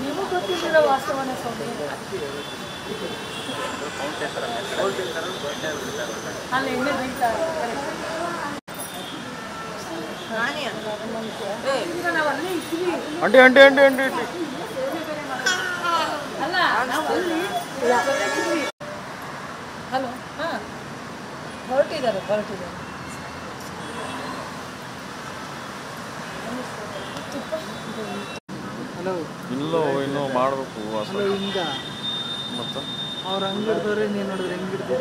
ನೀವು ಗೊತ್ತಿದ್ದೀರ ವಾಸ್ತವನ ಸ್ವಾಮಿ ಅಲ್ಲಿ ಎಣ್ಣೆ ಬೀಳ್ತಾರೆ ನಾವು ಅಲ್ಲೇ ಇದ್ದೀವಿ ಅಂಟಿ ಅಂಟಿ ಅಂಟಿ ಅಂಟಿ ಅಲ್ಲ ನಾವು ಅಲ್ಲಿ ಹಲೋ ಹಾಂ ಹೊರಟಿದ್ದಾರೆ ಹಲೋ ಇನ್ನೂ ಮಾಡಬೇಕು ಹಿಂಗ ಮತ್ತು ಅವ್ರು ಹಂಗೆ ಹಿಡ್ದವ್ರೆ ನೀನು ನೋಡಿದ್ರೆ ಹೆಂಗೆ ಹಿಡ್ದಿದ್ದೆ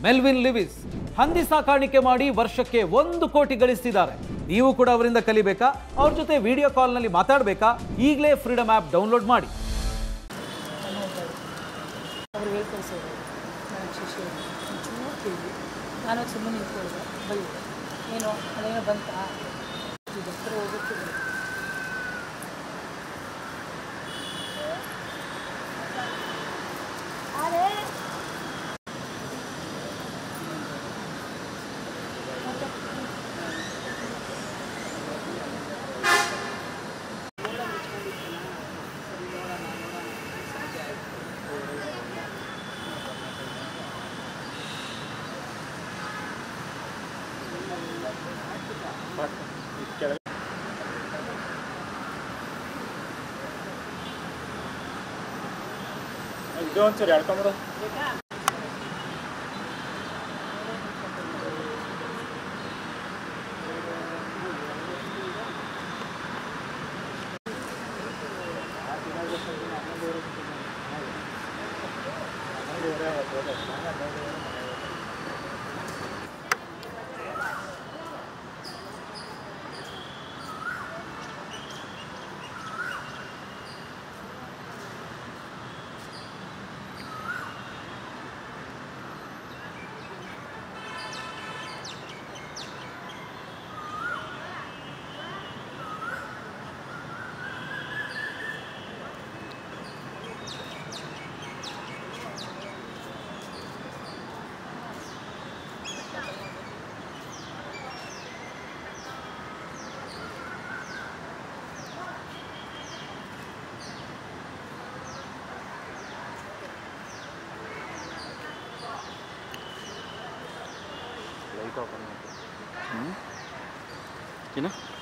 ಮೆಲ್ವಿನ್ ಲಿವಿಸ್ ಹಂದಿ ಸಾಕಾಣಿಕೆ ಮಾಡಿ ವರ್ಷಕ್ಕೆ 1 ಕೋಟಿ ಗಳಿಸ್ತಿದ್ದಾರೆ. ನೀವು ಕೂಡ ಅವರಿಂದ ಕಲಿಬೇಕಾ? ಅವ್ರ ಜೊತೆ ವಿಡಿಯೋ ಕಾಲ್ನಲ್ಲಿ ಮಾತಾಡಬೇಕಾ? ಈಗಲೇ ಫ್ರೀಡಮ್ ಆ್ಯಪ್ ಡೌನ್ಲೋಡ್ ಮಾಡಿ. ಅವ್ರು ಹೇಳ್ಕೊಳ್ಸೋರು ನನ್ನ ಶಿಷ್ಯ ಕೇಳಿ ನಾನು ಸುಮ್ಮನೆ ನಿಂತ್ಕೊಳ್ಳೋದು ಬೈದು ಏನೋ ಅದೇನೋ ಬಂತಾ ಇದು ಹತ್ರ ಹೋಗುತ್ತೆ ಇದು ಒಂಚೂರು ಎಳ್ಕೊಂಬಿಡು. Sini.